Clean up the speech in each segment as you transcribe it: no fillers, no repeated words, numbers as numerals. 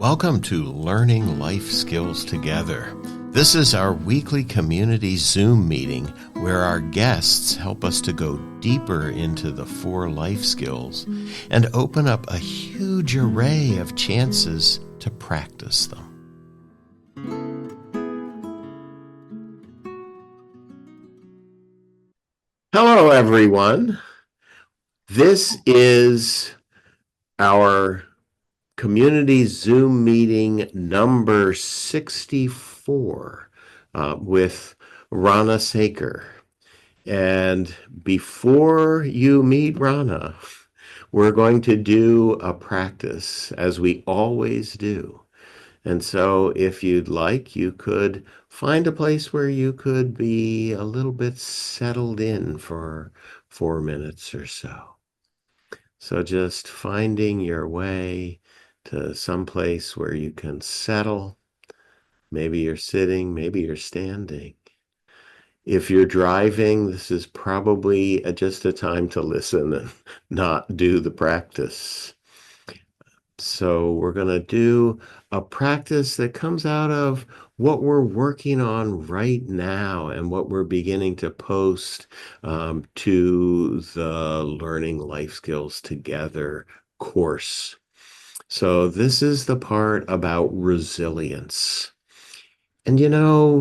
Welcome to Learning Life Skills Together. This is our weekly community Zoom meeting where our guests help us to go deeper into the 4 life skills and open up a huge array of chances to practice them. Hello, everyone. This is our community Zoom meeting number 64 with Rana, Sakr. And before you meet Rana, we're going to do a practice as we always do. And so if you'd like, you could find a place where you could be a little bit settled in for 4 minutes or so. So just finding your way to some place where you can settle. Maybe you're sitting, maybe you're standing. If you're driving, this is probably just a time to listen and not do the practice. So we're going to do a practice that comes out of what we're working on right now and what we're beginning to post to the Learning Life Skills Together course. So this is the part about resilience. And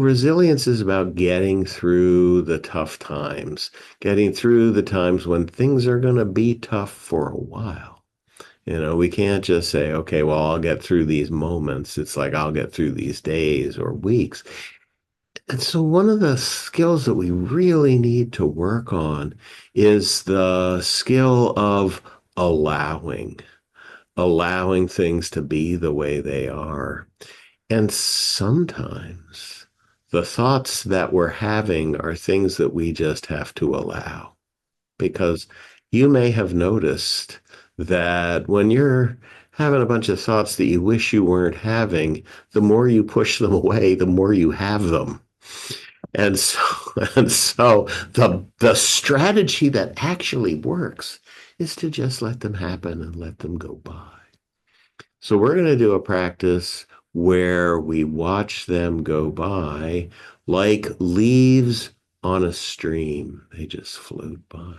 resilience is about getting through the tough times, getting through the times when things are going to be tough for a while. We can't just say, okay, well, I'll get through these moments. It's like I'll get through these days or weeks. And so one of the skills that we really need to work on is the skill of allowing things to be the way they are. And sometimes the thoughts that we're having are things that we just have to allow. Because you may have noticed that when you're having a bunch of thoughts that you wish you weren't having, the more you push them away, the more you have them. And so, the strategy that actually works is to just let them happen and let them go by. So we're going to do a practice where we watch them go by like leaves on a stream. They just float by.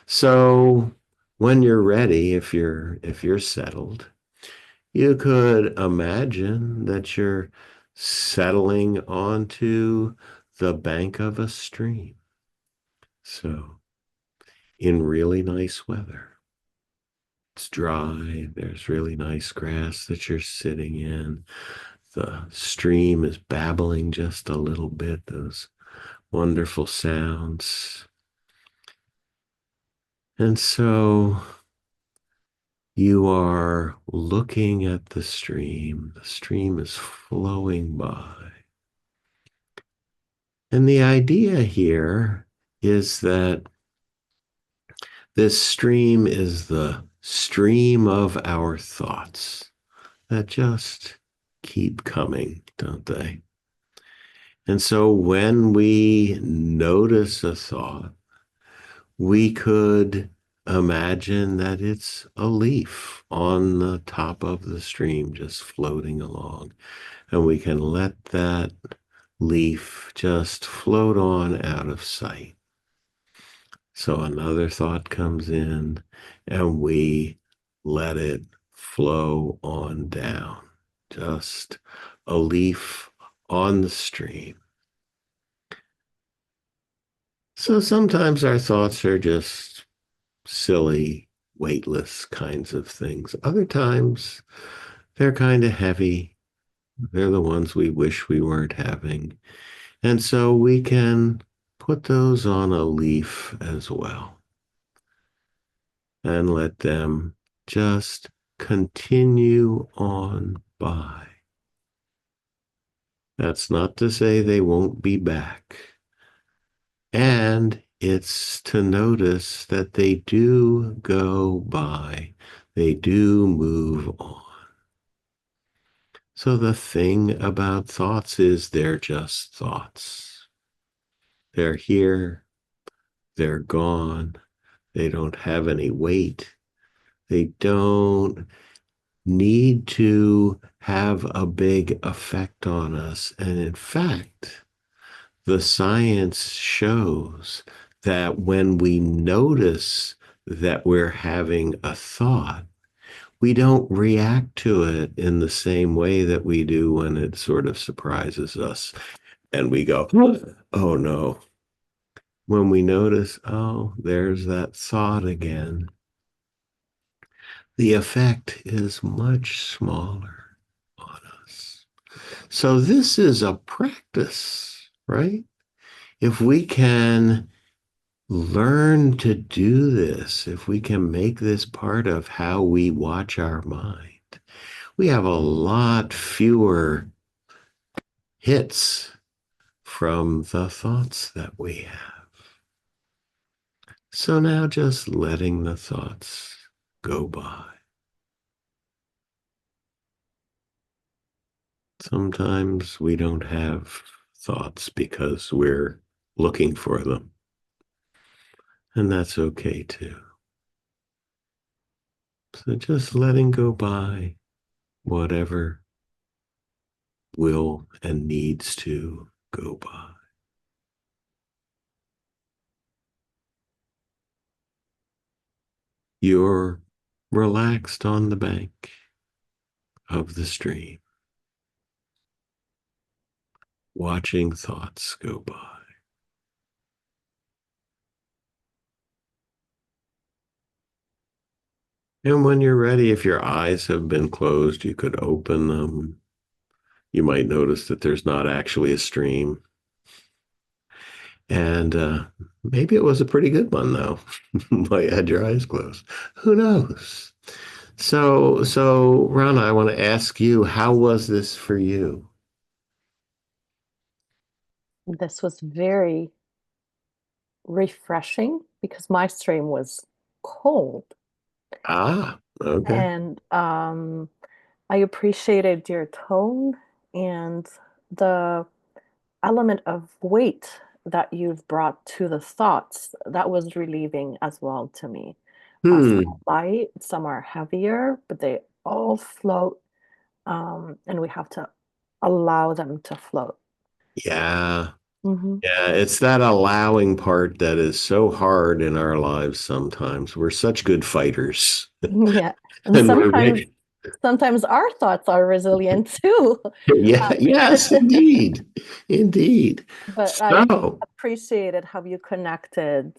So when you're ready, if you're settled, you could imagine that you're settling onto the bank of a stream. So in really nice weather. It's dry. There's really nice grass that you're sitting in. The stream is babbling just a little bit, those wonderful sounds. And so you are looking at the stream. The stream is flowing by. And the idea here is that this stream is the stream of our thoughts that just keep coming, don't they? And so when we notice a thought, we could imagine that it's a leaf on the top of the stream just floating along. And we can let that leaf just float on out of sight. So another thought comes in and we let it flow on down. Just a leaf on the stream. So sometimes our thoughts are just silly, weightless kinds of things. Other times they're kind of heavy. They're the ones we wish we weren't having. And so we can put those on a leaf as well and let them just continue on by. That's not to say they won't be back. And it's to notice that they do go by. They do move on. So the thing about thoughts is they're just thoughts. They're here. They're gone. They don't have any weight. They don't need to have a big effect on us. And in fact, the science shows that when we notice that we're having a thought, we don't react to it in the same way that we do when it sort of surprises us and we go, oh no. When we notice, oh, there's that thought again, the effect is much smaller on us. So this is a practice, right? If we can learn to do this, if we can make this part of how we watch our mind, we have a lot fewer hits from the thoughts that we have. So now just letting the thoughts go by. Sometimes we don't have thoughts because we're looking for them, and that's okay too. So just letting go by whatever will and needs to go by. You're relaxed on the bank of the stream, watching thoughts go by. And when you're ready, if your eyes have been closed, you could open them. You might notice that there's not actually a stream. And maybe it was a pretty good one, though. While you had your eyes closed. Who knows? So, Rana, I want to ask you, how was this for you? This was very refreshing because my stream was cold. Ah, okay. And I appreciated your tone and the element of weight that you've brought to the thoughts. That was relieving as well to me. Some Hmm. are light, some are heavier, but they all float, and we have to allow them to float. Yeah. Hmm. Yeah. It's that allowing part that is so hard in our lives sometimes. We're such good fighters. Yeah. And And we're sometimes our thoughts are resilient too. yeah, yes, indeed. Indeed. But I So, appreciated how you connected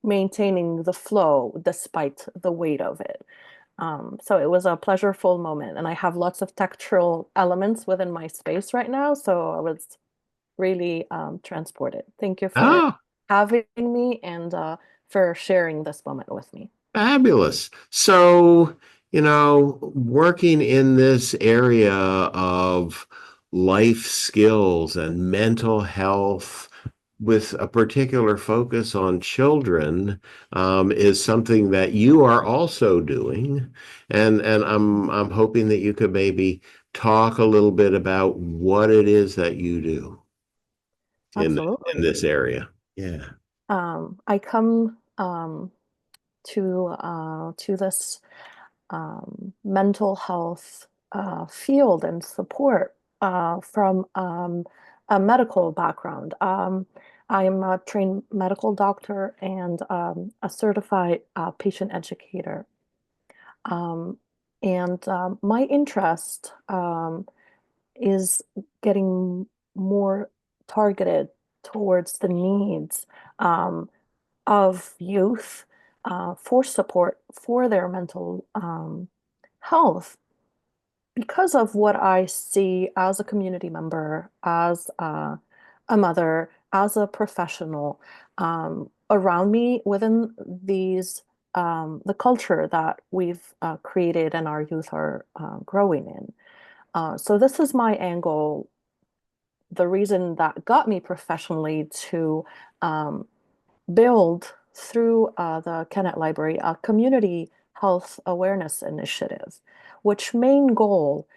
maintaining the flow despite the weight of it. So it was a pleasureful moment, and I have lots of textural elements within my space right now. So I was really transported. Thank you for oh, having me and for sharing this moment with me. fabulous. So, working in this area of life skills and mental health with a particular focus on children is something that you are also doing. And I'm hoping that you could maybe talk a little bit about what it is that you do in Absolutely. this area. Yeah. I come to this mental health field and support from a medical background. I'm a trained medical doctor and a certified patient educator. Um, and my interest is getting more targeted towards the needs um, of youth for support for their mental health because of what I see as a community member, as a mother, as a professional around me within the culture that we've created and our youth are growing in. So this is my angle, the reason that got me professionally to um, build through the Kennett Library a community health awareness initiative, which main goal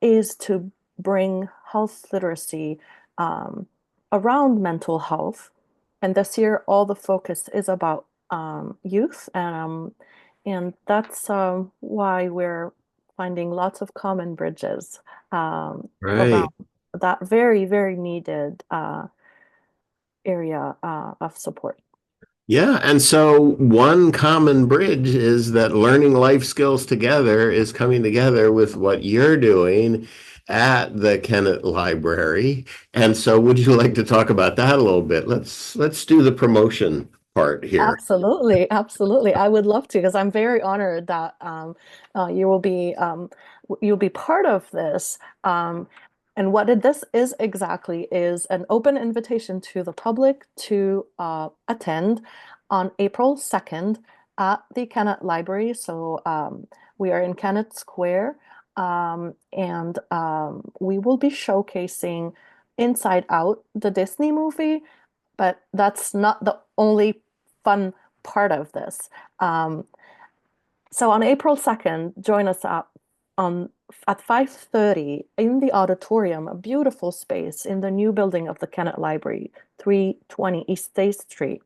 is to bring health literacy um, around mental health. And this year, all the focus is about youth, And that's why we're finding lots of common bridges around Right. that very, very needed area of support. Yeah, and so one common bridge is that learning life skills together is coming together with what you're doing at the Kennett Library. And so would you like to talk about that a little bit? Let's do the promotion part here. Absolutely, absolutely. I would love to because I'm very honored that you will be you'll be part of this. And this is exactly is an open invitation to the public to attend on April 2nd at the Kennett Library. So we are in Kennett Square, and we will be showcasing Inside Out, the Disney movie, but that's not the only fun part of this. Um, so on April 2nd, join us up on at 5:30 in the auditorium, a beautiful space in the new building of the Kennett Library, 320 East State Street.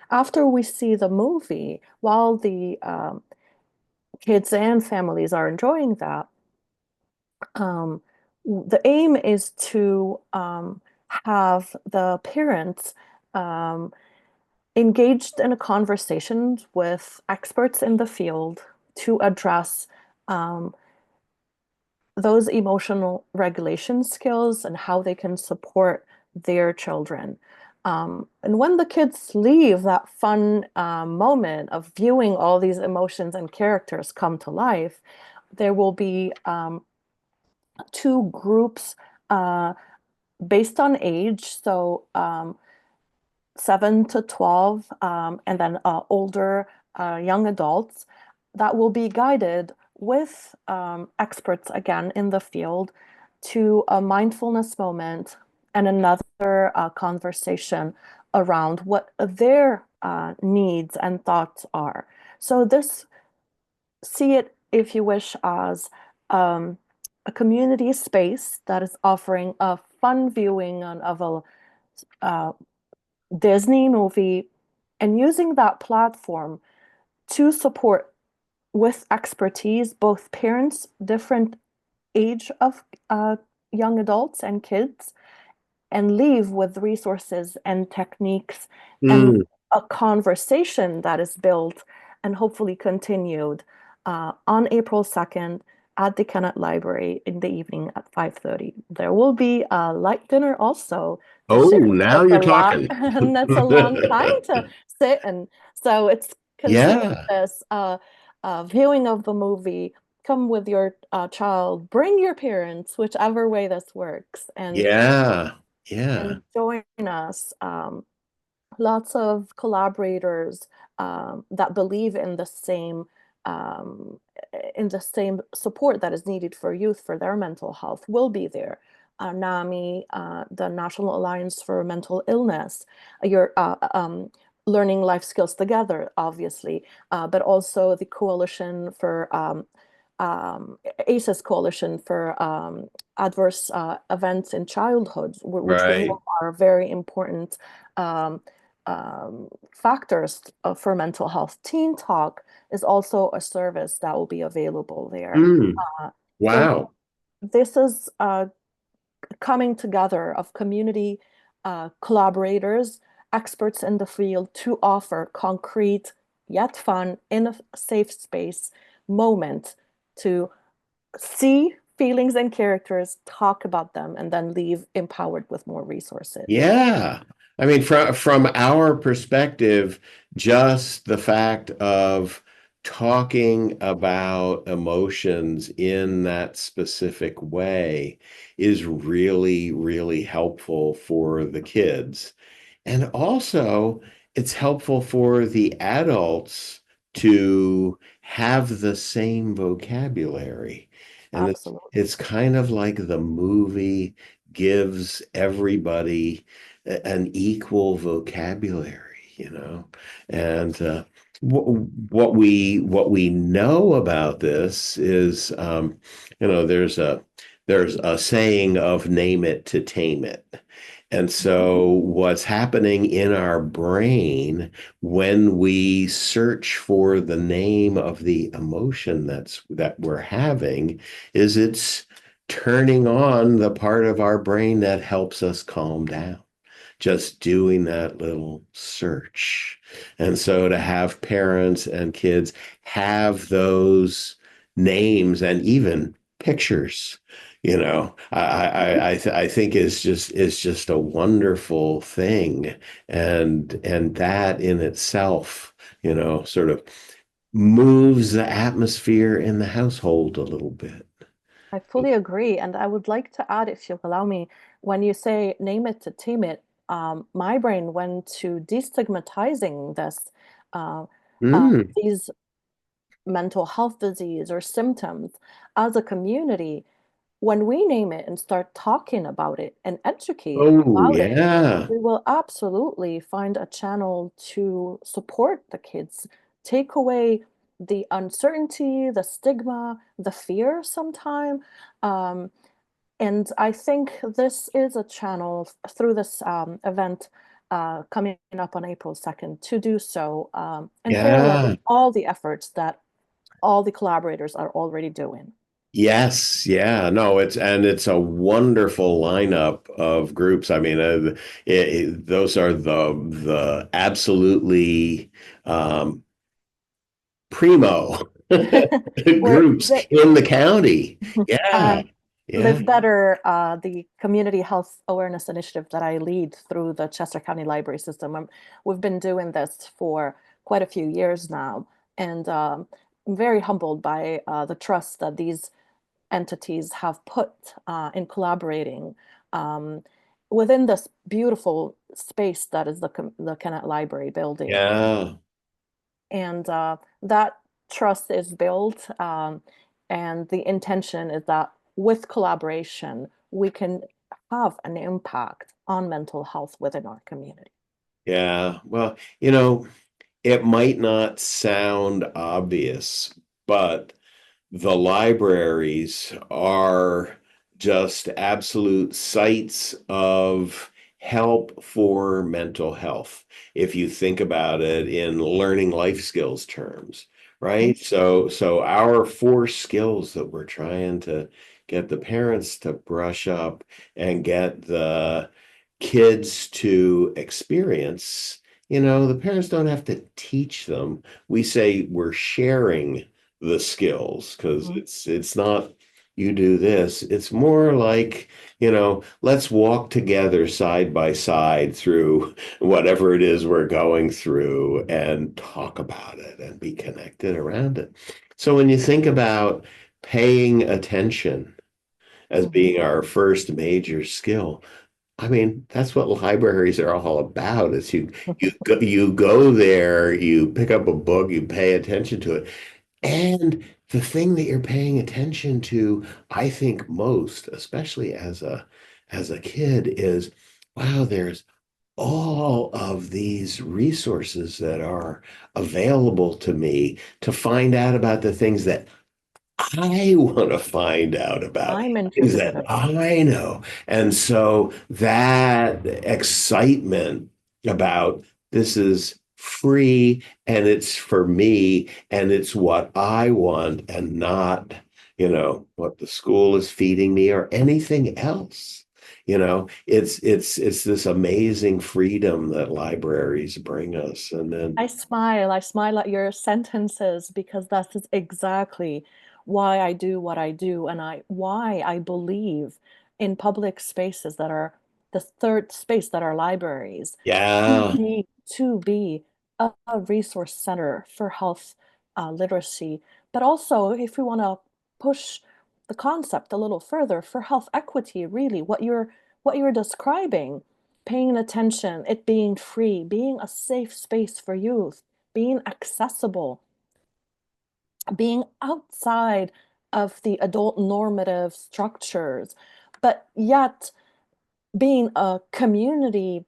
After we see the movie, while the kids and families are enjoying that, um, the aim is to have the parents engaged in a conversation with experts in the field to address um, those emotional regulation skills and how they can support their children. And when the kids leave that fun moment of viewing all these emotions and characters come to life, there will be two groups uh, based on age. So 7 to 12, and then older young adults that will be guided with experts again in the field to a mindfulness moment and another conversation around what their needs and thoughts are. So this, see it if you wish as um, a community space that is offering a fun viewing of a uh, Disney movie and using that platform to support with expertise both parents, different age of young adults and kids, and leave with resources and techniques and Mm. a conversation that is built and hopefully continued on April 2nd at the Kennett Library in the evening at 5:30. There will be a light dinner also to Oh, share. now It's you're a lot, talking. and that's a long time to sit, and so it's considered Yeah, this viewing of the movie. Come with your child, bring your parents, whichever way this works, yeah, yeah. and join us. Lots of collaborators that believe um, in the same support that is needed for youth for their mental health will be there. NAMI, the National Alliance for Mental Illness, your Learning Life Skills Together, obviously, but also the Coalition for ACES Coalition for Adverse Events in Childhood, which we Right. know are very important um, factors for mental health. Teen Talk is also a service that will be available there. Mm. Uh, so Wow. this is coming together of community collaborators, experts in the field to offer concrete yet fun in a safe space moment to see feelings and characters, talk about them, and then leave empowered with more resources. Yeah. I mean, from our perspective, just the fact of talking about emotions in that specific way is really, really helpful for the kids. And also, it's helpful for the adults to have the same vocabulary. And Absolutely. it's kind of like the movie gives everybody an equal vocabulary, you know. And what we know about this is, there's a saying of name it to tame it. And so, what's happening in our brain when we search for the name of the emotion that we're having is it's turning on the part of our brain that helps us calm down. Just doing that little search. And so to have parents and kids have those names and even pictures, I think is just a wonderful thing. And that in itself, sort of moves the atmosphere in the household a little bit. I fully agree. And I would like to add, if you'll allow me, when you say name it to tame it, my brain went to destigmatizing this, uh, Mm. these mental health disease or symptoms as a community. When we name it and start talking about it and educate Oh, about it, yeah. we will absolutely find a channel to support the kids, take away the uncertainty, the stigma, the fear sometime. Um, and I think this is a channel through this event coming up on April 2nd to do so in parallel with Yeah. all the efforts that all the collaborators are already doing. Yes, yeah, no, it's a wonderful lineup of groups. I mean, those are the absolutely um, primo We're groups in the county. uh, Yeah, yeah, Live Better, the community health awareness initiative that I lead through the Chester County Library System. We've been doing this for quite a few years now, and I'm very humbled by the trust that these entities have put in collaborating um, within this beautiful space that is the Kennett Library building. yeah, And that trust is built, and the intention is that with collaboration, we can have an impact on mental health within our community. yeah. Well, it might not sound obvious, but the libraries are just absolute sites of help for mental health. If you think about it in learning life skills terms, Mhm. right? So our four skills that we're trying to get the parents to brush up and get the kids to experience, the parents don't have to teach them. We say we're sharing the skills because Mhm. it's not you do this. It's more like, let's walk together side by side through whatever it is we're going through and talk about it and be connected around it. So when you think about paying attention as Mhm. being our first major skill, I mean, that's what libraries are all about. Is you go there, you pick up a book, you pay attention to it. And the thing that you're paying attention to, I think most, especially as a kid, is wow, there's all of these resources that are available to me to find out about the things that I want to find out about, I'm things interested that in. I know. And so that excitement about this is free and it's for me and it's what I want and not, what the school is feeding me or anything else. It's this amazing freedom that libraries bring us. And then I smile at your sentences because that is exactly why I do what I do and why I believe in public spaces that are the third space that are libraries yeah, to be a resource center for health literacy, but also if we want to push the concept a little further for health equity, really what you're describing, paying attention, it being free, being a safe space for youth, being accessible, being outside of the adult normative structures, but yet being a community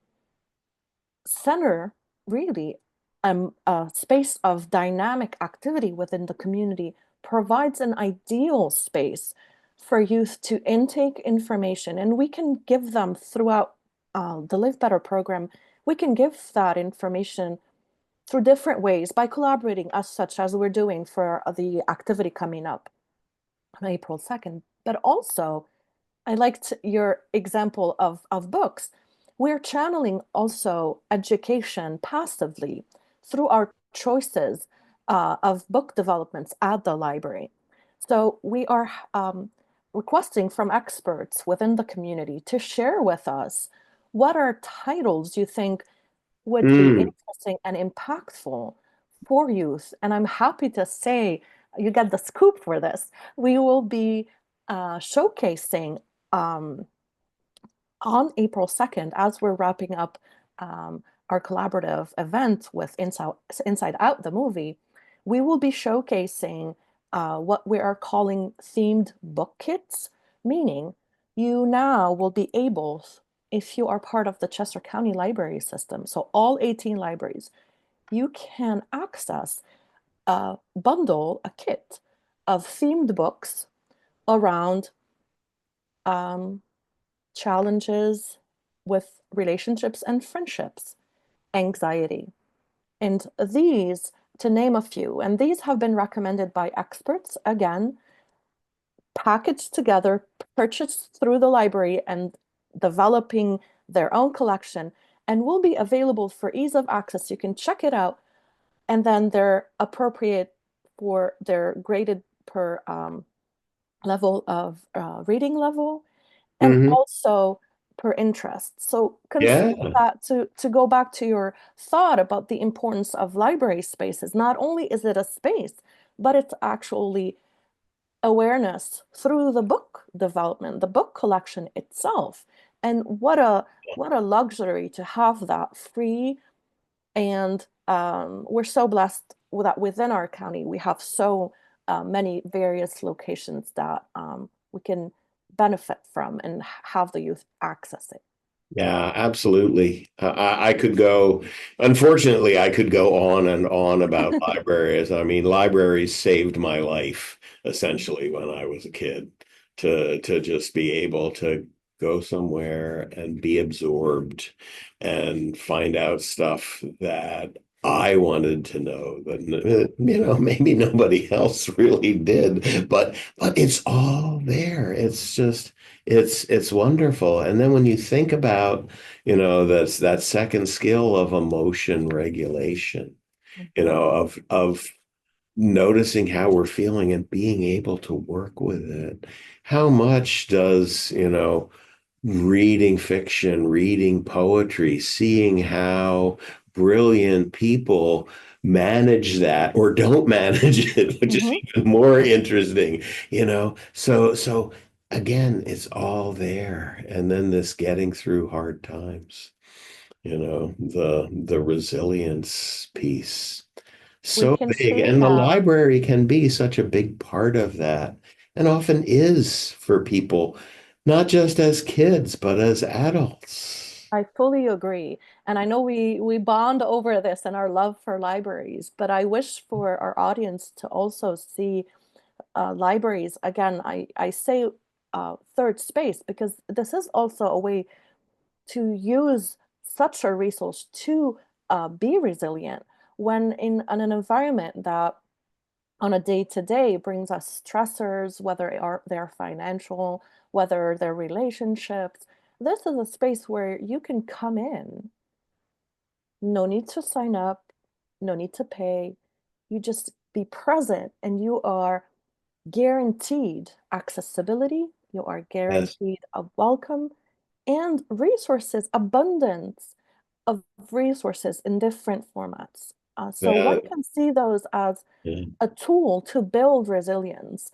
center, really, a space of dynamic activity within the community provides an ideal space for youth to intake information, and we can give them throughout the Live Better program, we can give that information through different ways by collaborating as such as we're doing for the activity coming up on April 2nd. But also, I liked your example of books. We're channeling also education passively through our choices of book developments at the library. So we are requesting from experts within the community to share with us what are titles you think would be Mm, interesting and impactful for youth. And I'm happy to say you get the scoop for this. We will be showcasing um, on April 2nd, as we're wrapping up our collaborative event with Inside Out, the movie, we will be showcasing what we are calling themed book kits, meaning you now will be able, if you are part of the Chester County Library System, so all 18 libraries, you can access a bundle, a kit of themed books around um, challenges with relationships and friendships, anxiety. And these, to name a few, and these have been recommended by experts, again, packaged together, purchased through the library, and developing their own collection, and will be available for ease of access. You can check it out, and then they're appropriate for their graded per level of reading level and hmm. also per interest. So consider Yeah. that to go back to your thought about the importance of library spaces. Not only is it a space, but it's actually awareness through the book development, the book collection itself. And what a luxury to have that free. And we're so blessed that within our county we have so many various locations that we can benefit from and have the youth access it. Yeah, absolutely. I could go, unfortunately, I could go on and on about libraries. I mean, libraries saved my life essentially when I was a kid to just be able to go somewhere and be absorbed and find out stuff that I wanted to know that maybe nobody else really did, but it's all there. It's just it's wonderful. And then when you think about, that's that second skill of emotion regulation, Mhm. of noticing how we're feeling and being able to work with it. How much does, reading fiction, reading poetry, seeing how brilliant people manage that or don't manage it, which is Mhm. even more interesting, So again, it's all there. And then this getting through hard times, the resilience piece. We So can big. say And the that. library can be such a big part of that, and often is for people, not just as kids, but as adults. I fully agree. And I know we bond over this and our love for libraries, but I wish for our audience to also see libraries. Again, I say third space because this is also a way to use such a resource to be resilient when in an environment that on a day to day brings us stressors, whether they're financial, whether they're relationships. This is a space where you can come in, no need to sign up, no need to pay. You just be present and you are guaranteed accessibility, you are Yes. guaranteed a welcome and resources, abundance of resources in different formats. So one That, can see those as yeah. a tool to build resilience.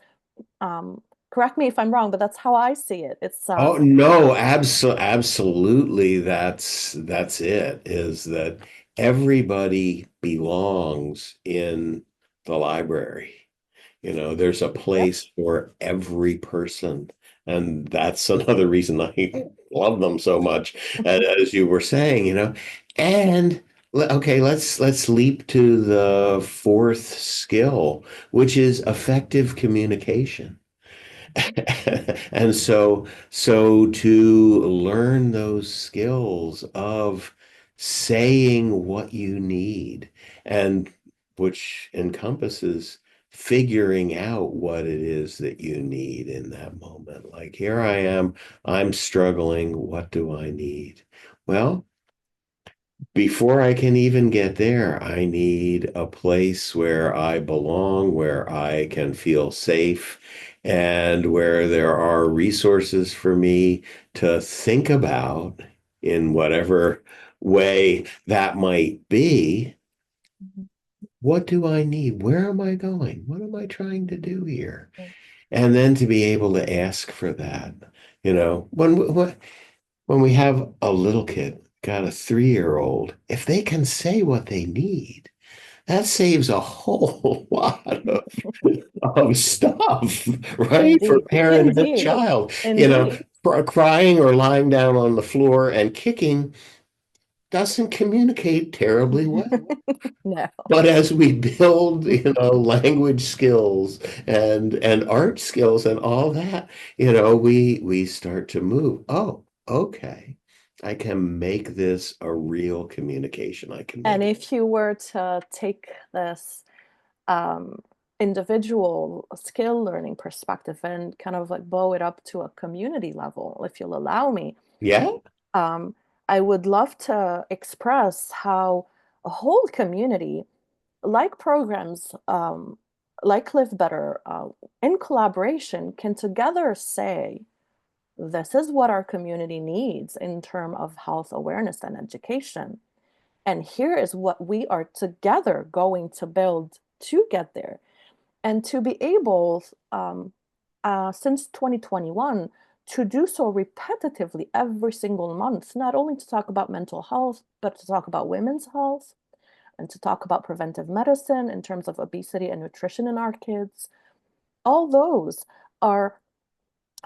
Um, Correct me if I'm wrong, but that's how I see it. It's Oh no, absolutely. That's it, is that everybody belongs in the library. There's a yep. place for every person. And that's another reason I love them so much, as you were saying, And okay, let's leap to the fourth skill, which is effective communication. And so to learn those skills of saying what you need, and which encompasses figuring out what it is that you need in that moment. Like, here I am, I'm struggling, what do I need? Well, before I can even get there, I need a place where I belong, where I can feel safe, and where there are resources for me to think about in whatever way that might be. What do I need? Where am I going? What am I trying to do here? And then to be able to ask for that. When we have a little kid, got a 3-year-old, if they can say what they need, that saves a whole lot of stuff, right? For Indeed. parent and Indeed. child. Indeed. Crying or lying down on the floor and kicking doesn't communicate terribly well. No. But as we build, language skills and art skills and all that, we start to move. Oh, okay. I can make this a real communication. I can And make it. if you were to take this um, individual skill learning perspective and kind of like blow it up to a community level, if you'll allow me, Yeah. um, I would love to express how a whole community, like programs like Live Better, in collaboration, can together say, this is what our community needs in terms of health awareness and education. And here is what we are together going to build to get there. And to be able, since 2021, to do so repetitively every single month, not only to talk about mental health, but to talk about women's health and to talk about preventive medicine in terms of obesity and nutrition in our kids. All those are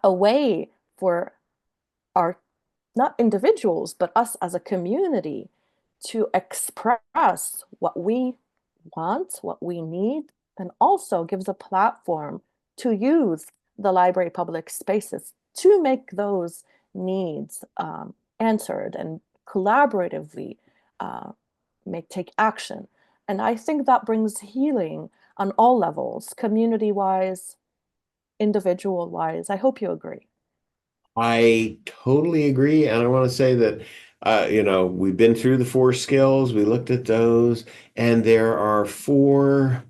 a way for our, not individuals, but us as a community to express what we want, what we need, and also gives a platform to use the library public spaces to make those needs answered and collaboratively take action. And I think that brings healing on all levels, community wise, individual wise. I hope you agree. I totally agree. And I want to say that, we've been through the 4 skills, we looked at those, and there are 4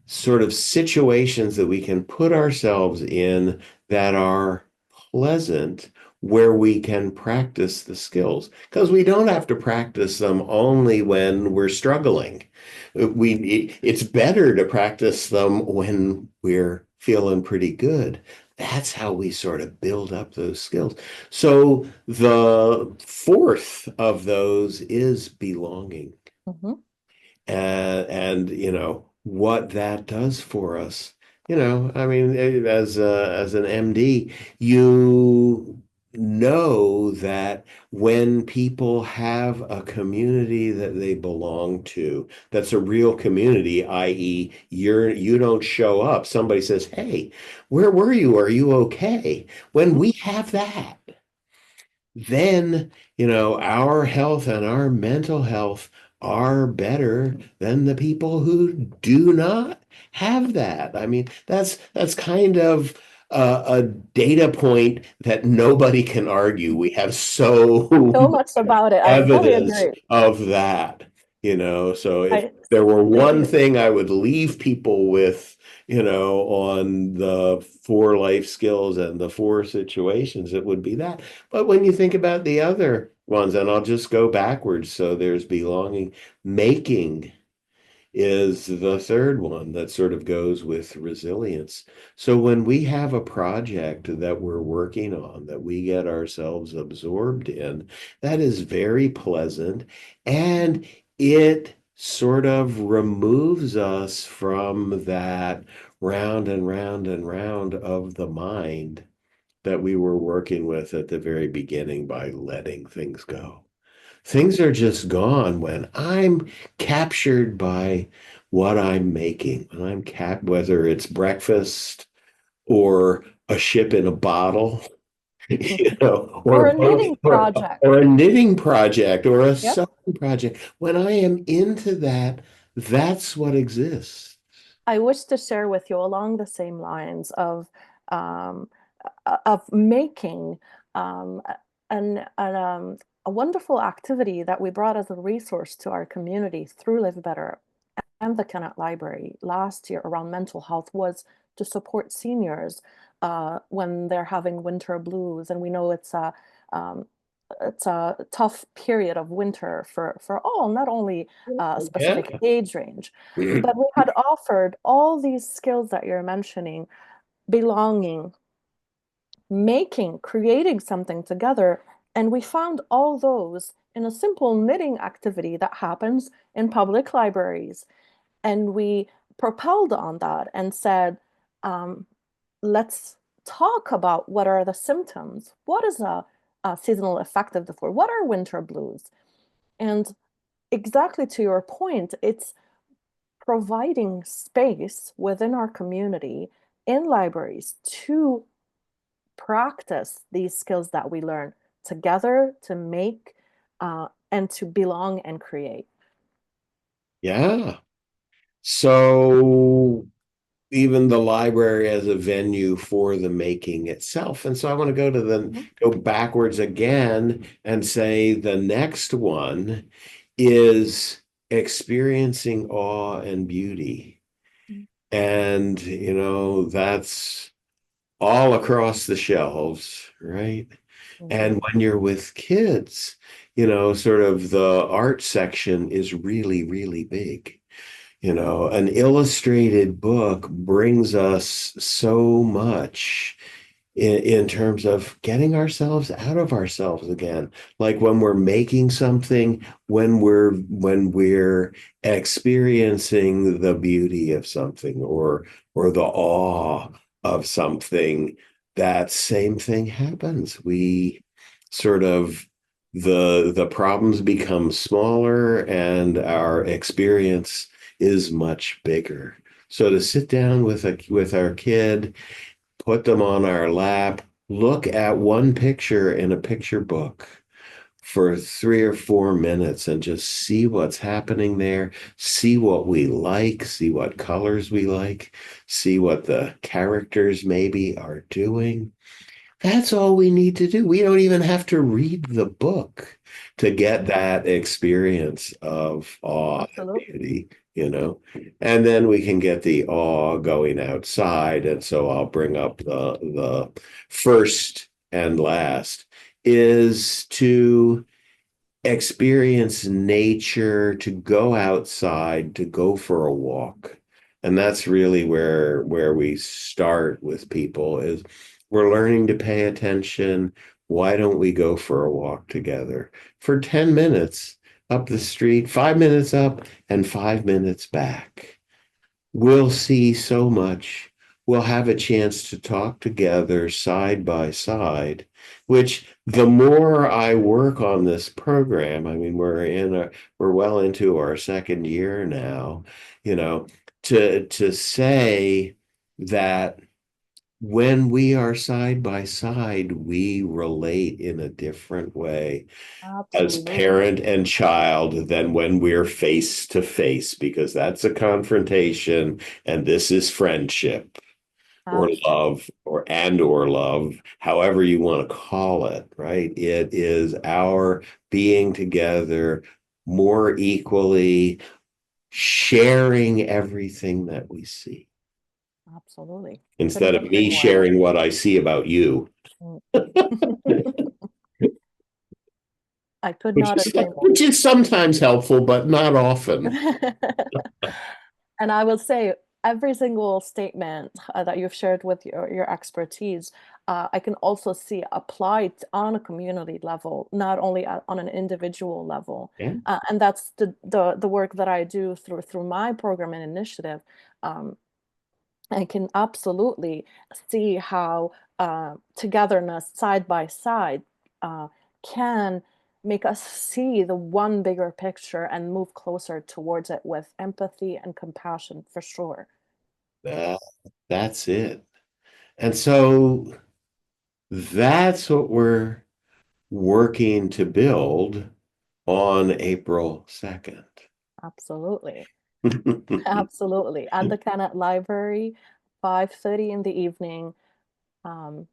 sort of situations that we can put ourselves in that are pleasant, where we can practice the skills, because we don't have to practice them only when we're struggling. It's better to practice them when we're feeling pretty good. That's how we sort of build up those skills. So the fourth of those is belonging. Mhm. And what that does for us. I mean, as an MD, you know that when people have a community that they belong to, that's a real community, i.e., you don't show up, somebody says, hey, where were you, are you okay? When Mhm. we have that, then, our health and our mental health are better than the people who do not have that. I mean, that's kind of a data point that nobody can argue. We have so So much much about it. I fully evidence agree. of that, So if I there were completely one agree. thing I would leave people with, on the 4 life skills and the 4 situations, it would be that. But when you think about the other ones, and I'll just go backwards, so there's belonging, making is the third one that sort of goes with resilience. So when we have a project that we're working on, that we get ourselves absorbed in, that is very pleasant, and it sort of removes us from that round and round and round of the mind that we were working with at the very beginning by letting things go. Things are just gone when I'm captured by what I'm making. When whether it's breakfast or a ship in a bottle, you know, Or a knitting project. or a knitting project or a Yep. sewing project. When I am into that, that's what exists. I wish to share with you along the same lines um, of making um, a wonderful activity that we brought as a resource to our community through Live Better and the Kennett Library last year around mental health was to support seniors when they're having winter blues. And we know um, it's a tough period of winter for all, not only a Yeah. specific age range, but we had offered all these skills that you're mentioning, belonging, making, creating something together. And we found all those in a simple knitting activity that happens in public libraries. And we propelled on that and said, um, let's talk about what are the symptoms. What is a seasonal affective disorder? What are winter blues? And exactly to your point, it's providing space within our community in libraries to practice these skills that we learn together to make and to belong and create. Yeah. So even the library as a venue for the making itself. And so I want to Mhm. go backwards again and say the next one is experiencing awe and beauty. And, you know, that's all across the shelves, right? And Mhm. when you're with kids, you know, sort of the art section is really, really big. You know, an illustrated book brings us so much in terms of getting ourselves out of ourselves again. Like when we're making something, when we're experiencing the beauty of something or the awe of something, that same thing happens. We sort of the problems become smaller and our experience is much bigger. So to sit down with our kid, put them on our lap, look at one picture in a picture book for 3 or 4 minutes and just see what's happening there, see what we like, see what colors we like, see what the characters maybe are doing. That's all we need to do. We don't even have to read the book to get that experience of awe and Absolutely. beauty, you know. And then we can get the awe going outside. And so I'll bring up the first and last is to experience nature, to go outside, to go for a walk. And that's really where we start with people is we're learning to pay attention. Why don't we go for a walk together for 10 minutes up the street, 5 minutes up and 5 minutes back? We'll see so much. We'll have a chance to talk together side by side, which the more I work on this program, I mean, we're well into our second year now, you know, to say that when we are side by side, we relate in a different way as Absolutely. parent and child than when we're face to face, because that's a confrontation and this is friendship or Absolutely. love or love, however you want to call it, right? It is our being together more equally, sharing everything that we see Absolutely. instead Couldn't of agree me more. sharing what I see about you. Mm. I could not agree more. Which is sometimes helpful, but not often. And I will say, every single statement that you've shared with your expertise, I can also see applied on a community level, not only on an individual level. Yeah. And that's the work that I do through my program and initiative. Um, I can absolutely see how togetherness side by side uh, can make us see the one bigger picture and move closer towards it with empathy and compassion for sure. That, that's it. And so that's what we're working to build on April 2nd. Absolutely. Absolutely. At the Canet Library, 5:30 in the evening. Um,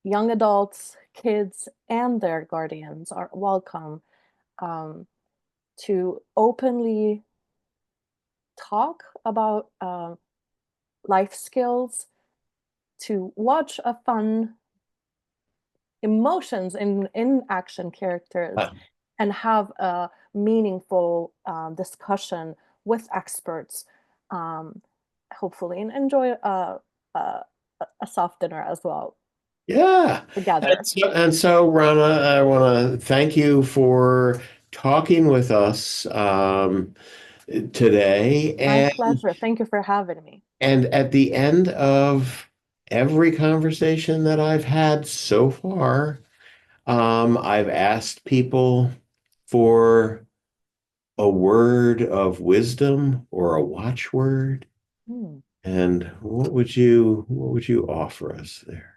Young adults, kids, and their guardians are welcome um, to openly talk about life skills, to watch a fun emotions in action characters, and have a meaningful discussion with experts, um, hopefully, and enjoy a, a soft dinner as well Yeah. together. And so, Rana, I want to thank you for talking with us today. My pleasure. Thank you for having me. And at the end of every conversation that I've had so far, I've asked people for a word of wisdom or a watchword. Hmm. And what would you offer us there?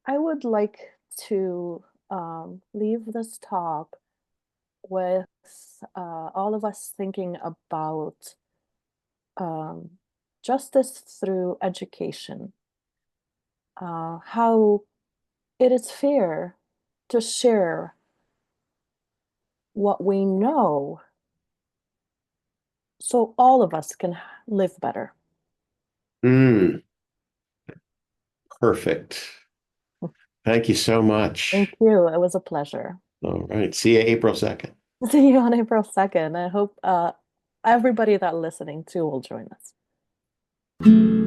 I would like to leave this talk with all of us thinking about um, justice through education, how it is fair to share what we know so all of us can live better. Mm, perfect. Thank you so Thank much. you. It was a pleasure. All right. See you April 2nd. See you on April 2nd. I hope everybody that listening too will join us.